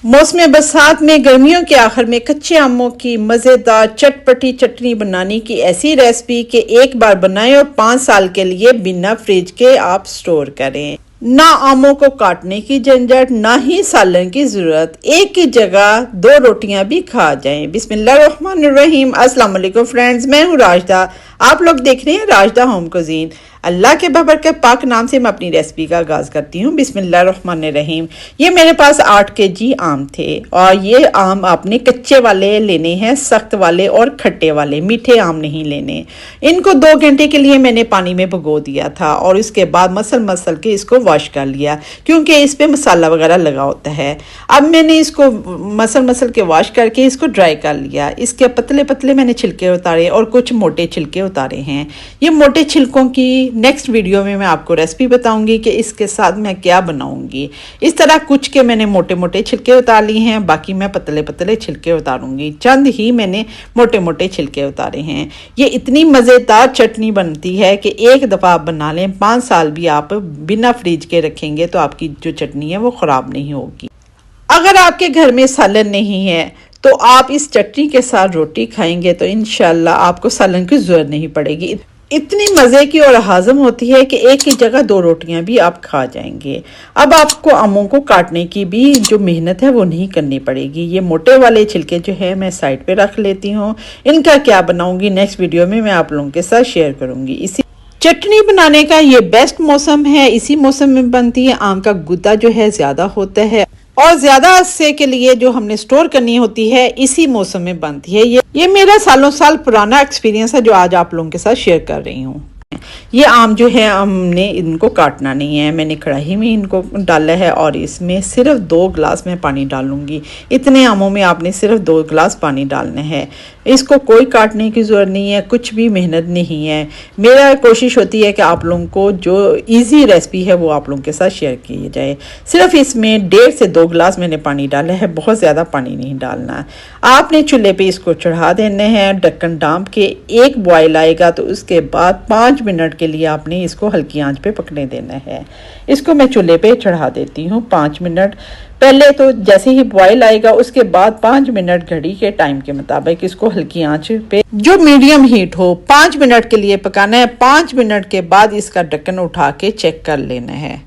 मौसम बरसात में गर्मियों के आखिर में कच्चे आमों की मज़ेदार चटपटी चटनी बनाने की ऐसी रेसिपी कि एक बार बनाएं और 5 साल के लिए बिना फ्रिज के आप स्टोर करें। ना आमों को काटने की झंझट, ना ही सालन की जरूरत, एक ही जगह 2 रोटियां भी खा जाएं। बिस्मिल्लाहिर्रहमानिर्रहीम। अस्सलाम वालेकुम फ्रेंड्स, मैं हूँ राजदा। आप लोग देख रहे हैं राजदा होम कुजीन। अल्लाह के बबरकत पाक नाम से मैं अपनी रेसिपी का आगाज करती हूँ। बिस्मिल्लाहिर्रहमानिर्रहीम। ये मेरे पास 8 केजी आम थे और ये आम आपने कच्चे वाले लेने हैं, सख्त वाले और खट्टे वाले, मीठे आम नहीं लेने। इनको 2 घंटे के लिए मैंने पानी में भिगो दिया था और इसके बाद मसल के इसको वॉश कर लिया क्योंकि इस पे मसाला वगैरह लगा होता है। अब मैंने इसको मसल के वॉश करके इसको ड्राई कर लिया। इसके पतले पतले मैंने छिलके उतारे और कुछ मोटे छिलके उतारे हैं। ये मोटे छिलकों की नेक्स्ट वीडियो में मैं आपको रेसिपी बताऊंगी कि इसके साथ मैं क्या बनाऊंगी। इस तरह कुछ के मैंने मोटे मोटे छिलके उतार लिए हैं, बाकी मैं पतले पतले छिलके उतारूंगी। चंद ही मैंने मोटे मोटे छिलके उतारे हैं। ये इतनी मज़ेदार चटनी बनती है कि एक दफ़ा आप बना लें, 5 साल भी आप बिना फ्रिज के रखेंगे तो आपकी जो चटनी है वो ख़राब नहीं होगी। अगर आपके घर में सालन नहीं है तो आप इस चटनी के साथ रोटी खाएंगे तो इंशाल्लाह आपको सालन की ज़रूरत नहीं पड़ेगी। इतनी मज़े की और हाजम होती है कि एक ही जगह 2 रोटियां भी आप खा जाएंगे। अब आपको आमों को काटने की भी जो मेहनत है वो नहीं करनी पड़ेगी। ये मोटे वाले छिलके जो है मैं साइड पे रख लेती हूँ। इनका क्या बनाऊंगी नेक्स्ट वीडियो में मैं आप लोगों के साथ शेयर करूंगी। इसी चटनी बनाने का ये बेस्ट मौसम है, इसी मौसम में बनती है। आम का गुद्दा जो है ज़्यादा होता है और ज्यादा अरसे के लिए जो हमने स्टोर करनी होती है इसी मौसम में बनती है। ये मेरा सालों साल पुराना एक्सपीरियंस है जो आज आप लोगों के साथ शेयर कर रही हूँ। ये आम जो है हमने इनको काटना नहीं है, मैंने कढ़ाई में इनको डाला है और इसमें सिर्फ 2 गिलास मैं पानी डालूंगी। इतने आमों में आपने सिर्फ 2 गिलास पानी डालना है। इसको कोई काटने की ज़रूरत नहीं है, कुछ भी मेहनत नहीं है। मेरा कोशिश होती है कि आप लोगों को जो इजी रेसिपी है वो आप लोगों के साथ शेयर की जाए। सिर्फ इसमें 1.5 से 2 गिलास मैंने पानी डाला है, बहुत ज़्यादा पानी नहीं डालना। आपने चूल्हे पे इसको चढ़ा देने हैं, ढक्कन ढाँप के। एक बॉयल आएगा तो उसके बाद 5 मिनट के लिए आपने इसको हल्की आंच पे पकने देना है। इसको मैं चूल्हे पे चढ़ा देती हूँ 5 मिनट। पहले तो जैसे ही बॉयल आएगा उसके बाद 5 मिनट घड़ी के टाइम के मुताबिक इसको हल्की आंच पे जो मीडियम हीट हो 5 मिनट के लिए पकाना है। 5 मिनट के बाद इसका ढक्कन उठा के चेक कर लेना है।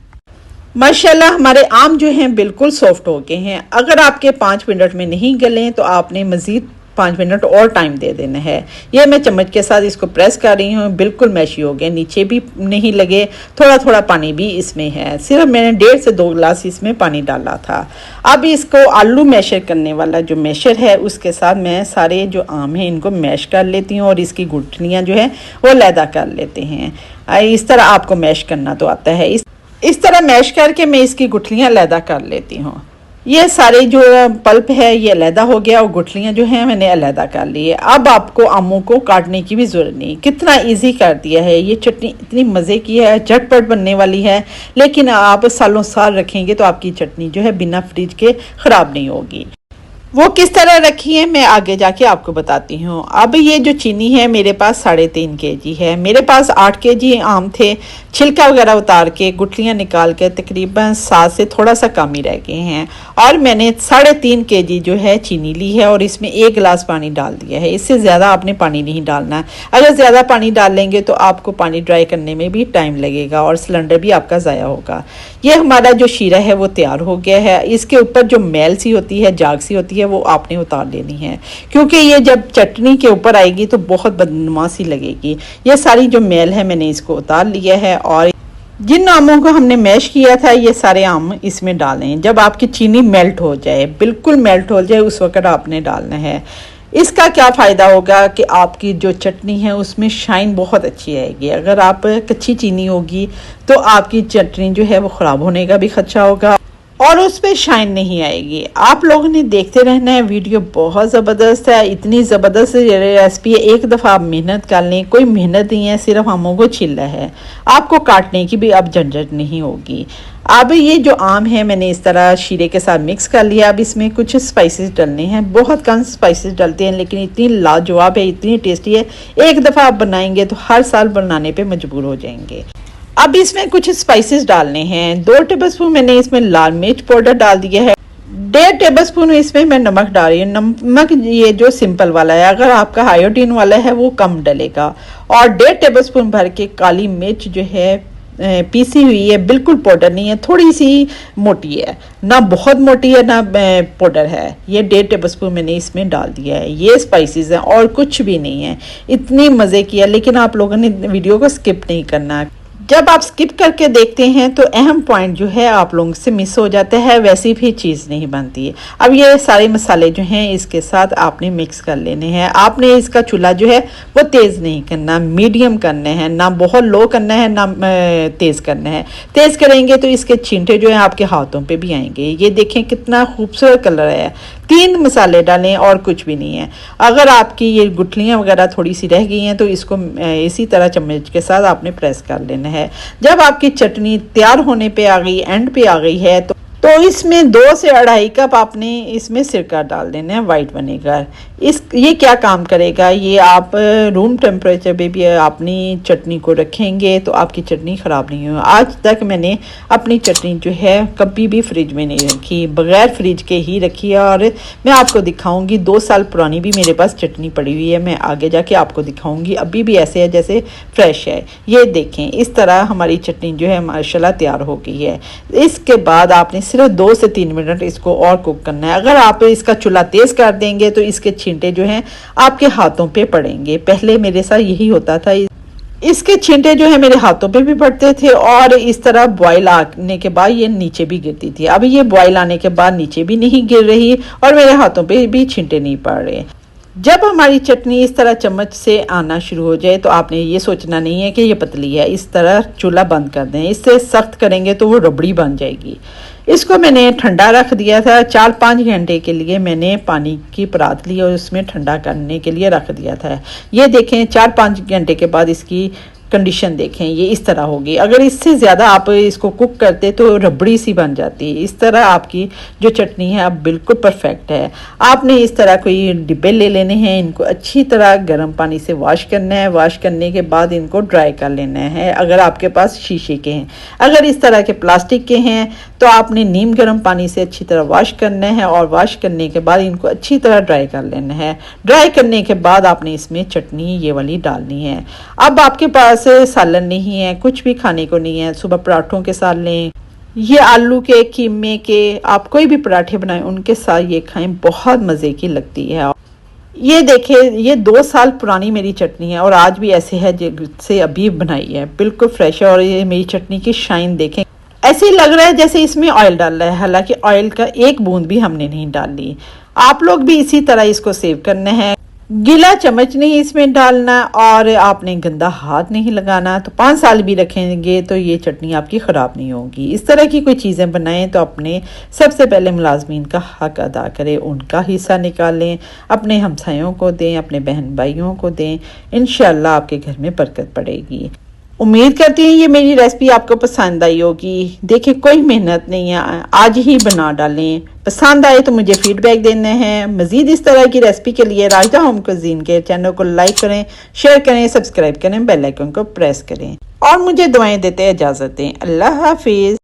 माशाल्लाह हमारे आम जो हैं बिल्कुल सॉफ्ट हो गए हैं। अगर आपके 5 मिनट में नहीं गले तो आपने मज़ीद 5 मिनट और टाइम दे देना है। ये मैं चम्मच के साथ इसको प्रेस कर रही हूँ, बिल्कुल मैशी हो गए, नीचे भी नहीं लगे। थोड़ा थोड़ा पानी भी इसमें है, सिर्फ मैंने 1.5 से 2 गिलास इसमें पानी डाला था। अब इसको आलू मैशर करने वाला जो मैशर है उसके साथ मैं सारे जो आम हैं इनको मैश कर लेती हूँ और इसकी गुठलियाँ जो है वो लैदा कर लेते हैं। इस तरह आपको मैश करना तो आता है। इस तरह मैश करके मैं इसकी गुठलियाँ लैदा कर लेती हूँ। ये सारे जो पल्प है ये अलहदा हो गया और गुठलियाँ जो हैं मैंने अलहदा कर ली है। अब आपको आमों को काटने की भी ज़रूरत नहीं। कितना इजी कर दिया है। ये चटनी इतनी मज़े की है, झटपट बनने वाली है, लेकिन आप सालों साल रखेंगे तो आपकी चटनी जो है बिना फ्रिज के ख़राब नहीं होगी। वो किस तरह रखी है मैं आगे जाके आपको बताती हूँ। अब ये जो चीनी है मेरे पास 3.5 केजी है। मेरे पास 8 केजी आम थे। छिलका वगैरह उतार के गुठलियाँ निकाल के तकरीबन 7 से थोड़ा सा कम ही रह गए हैं और मैंने 3.5 केजी जो है चीनी ली है और इसमें 1 गिलास पानी डाल दिया है। इससे ज़्यादा आपने पानी नहीं डालना है। अगर ज़्यादा पानी डाल लेंगे तो आपको पानी ड्राई करने में भी टाइम लगेगा और सिलेंडर भी आपका ज़ाया होगा। ये हमारा जो शीरा है वो तैयार हो गया है। इसके ऊपर जो मैल सी होती है, जाग सी होती है, वो आपने उतार लेनी है क्योंकि ये जब चटनी के ऊपर आएगी तो बहुत बदनुमा सी लगेगी। ये सारी जो मैल है मैंने इसको उतार लिया है और जिन आमों को हमने मैश किया था ये सारे आम इसमें डालें। जब आपकी चीनी मेल्ट हो जाए, बिल्कुल मेल्ट हो जाए, उस वक्त आपने डालना है। इसका क्या फ़ायदा होगा कि आपकी जो चटनी है उसमें शाइन बहुत अच्छी आएगी। अगर आप कच्ची चीनी होगी तो आपकी चटनी जो है वो ख़राब होने का भी खदशा होगा और उस पर शाइन नहीं आएगी। आप लोगों ने देखते रहना है, वीडियो बहुत ज़बरदस्त है। इतनी ज़बरदस्त रेसिपी है, एक दफ़ा आप मेहनत कर लें। कोई मेहनत नहीं है, सिर्फ आमों को छिलना है। आपको काटने की भी अब झंझट नहीं होगी। अब ये जो आम है मैंने इस तरह शीरे के साथ मिक्स कर लिया। अब इसमें कुछ स्पाइसेस डालने हैं, बहुत कम स्पाइसेस डलते हैं लेकिन इतनी लाजवाब है, इतनी टेस्टी है। एक दफ़ा आप बनाएंगे तो हर साल बनाने पे मजबूर हो जाएंगे। अब इसमें कुछ स्पाइसेस डालने हैं। 2 टेबलस्पून मैंने इसमें लाल मिर्च पाउडर डाल दिया है, 1.5 टेबलस्पून इसमें मैं नमक डाल रही हूँ। नमक ये जो सिंपल वाला है, अगर आपका आयोडीन वाला है वो कम डलेगा। और 1.5 टेबलस्पून भर के काली मिर्च जो है पीसी हुई है, बिल्कुल पाउडर नहीं है, थोड़ी सी मोटी है, ना बहुत मोटी है ना पाउडर है। ये 1.5 टेबलस्पून मैंने इसमें डाल दिया है। ये स्पाइसेस हैं और कुछ भी नहीं है। इतनी मज़े की है, लेकिन आप लोगों ने वीडियो को स्किप नहीं करना। जब आप स्किप करके देखते हैं तो अहम पॉइंट जो है आप लोगों से मिस हो जाता है, वैसी भी चीज़ नहीं बनती है। अब ये सारे मसाले जो हैं इसके साथ आपने मिक्स कर लेने हैं। आपने इसका चूल्हा जो है वो तेज़ नहीं करना, मीडियम करना है, ना बहुत लो करना है ना तेज़ करना है। तेज़ करेंगे तो इसके छींटे जो हैं आपके हाथों पे भी आएंगे। ये देखें कितना खूबसूरत कलर है। 3 मसाले डालें और कुछ भी नहीं है। अगर आपकी ये गुठलियाँ वगैरह थोड़ी सी रह गई हैं तो इसको इसी तरह चम्मच के साथ आपने प्रेस कर लेना है। जब आपकी चटनी तैयार होने पे आ गई, एंड पे आ गई है, तो इसमें 2 से 2.5 कप आपने इसमें सिरका डाल देना है, वाइट विनेगर। ये क्या काम करेगा, ये आप रूम टेम्परेचर पे भी अपनी चटनी को रखेंगे तो आपकी चटनी ख़राब नहीं होगी। आज तक मैंने अपनी चटनी जो है कभी भी फ्रिज में नहीं रखी, बग़ैर फ्रिज के ही रखी है। और मैं आपको दिखाऊंगी, 2 साल पुरानी भी मेरे पास चटनी पड़ी हुई है, मैं आगे जाके आपको दिखाऊंगी। अभी भी ऐसे है जैसे फ्रेश है। ये देखें, इस तरह हमारी चटनी जो है माशाल्लाह तैयार हो गई है। इसके बाद आपने सिर्फ 2 से 3 मिनट इसको और कुक करना है। अगर आप इसका चूल्हा तेज़ कर देंगे तो इसके छींटे जो हैं आपके हाथों पे पड़ेंगे। पहले मेरे साथ यही होता था, इसके छींटे जो है मेरे हाथों पे भी पड़ते थे और इस तरह बॉयल आने के बाद ये नीचे भी गिरती थी। अब ये बॉयल आने के बाद नीचे भी नहीं गिर रही और मेरे हाथों पे भी छींटे नहीं पड़ रहे। जब हमारी चटनी इस तरह चम्मच से आना शुरू हो जाए तो आपने ये सोचना नहीं है कि ये पतली है। इस तरह चूल्हा बंद कर दें, इससे सख्त करेंगे तो वो रबड़ी बन जाएगी। इसको मैंने ठंडा रख दिया था। 4-5 घंटे के लिए मैंने पानी की परात ली और उसमें ठंडा करने के लिए रख दिया था। ये देखें, 4-5 घंटे के बाद इसकी कंडीशन देखें, ये इस तरह होगी। अगर इससे ज़्यादा आप इसको कुक करते तो रबड़ी सी बन जाती है। इस तरह आपकी जो चटनी है अब बिल्कुल परफेक्ट है। आपने इस तरह कोई डिब्बे ले लेने हैं, इनको अच्छी तरह गर्म पानी से वॉश करना है। वॉश करने के बाद इनको ड्राई कर लेना है, अगर आपके पास शीशे के हैं। अगर इस तरह के प्लास्टिक के हैं तो आपने नीम गर्म पानी से अच्छी तरह वॉश करना है और वॉश करने के बाद इनको अच्छी तरह ड्राई कर लेना है। ड्राई करने के बाद आपने इसमें चटनी ये वाली डालनी है। अब आपके पास सालन नहीं है, कुछ भी खाने को नहीं है, सुबह पराठों के साथ लें, ये आलू के, कीमे के, आप कोई भी पराठे बनाएं उनके साथ ये खाएं, बहुत मज़े की लगती है। ये देखिए, ये 2 साल पुरानी मेरी चटनी है और आज भी ऐसे है जैसे अभी बनाई है, बिल्कुल फ्रेश है। और ये मेरी चटनी की शाइन देखें, ऐसे ही लग रहा है जैसे इसमें ऑयल डाल रहा है, हालांकि ऑयल का एक बूंद भी हमने नहीं डाली। आप लोग भी इसी तरह इसको सेव करना है। गीला चम्मच नहीं इसमें डालना और आपने गंदा हाथ नहीं लगाना। तो 5 साल भी रखेंगे तो ये चटनी आपकी ख़राब नहीं होगी। इस तरह की कोई चीज़ें बनाएं तो अपने सबसे पहले मुलाजमीन का हक अदा करें, उनका हिस्सा निकालें, अपने हमसायों को दें, अपने बहन भाइयों को दें। इंशाल्लाह आपके घर में बरकत पड़ेगी। उम्मीद करती हूँ ये मेरी रेसिपी आपको पसंद आई होगी। देखिए, कोई मेहनत नहीं है, आज ही बना डालें। पसंद आए तो मुझे फीडबैक देना है। मज़ीद इस तरह की रेसिपी के लिए राजदा होम कुज़ीन के चैनल को लाइक करें, शेयर करें, सब्सक्राइब करें, बेल आइकन को प्रेस करें और मुझे दुआएं देते इजाज़त दें। अल्लाह हाफिज़।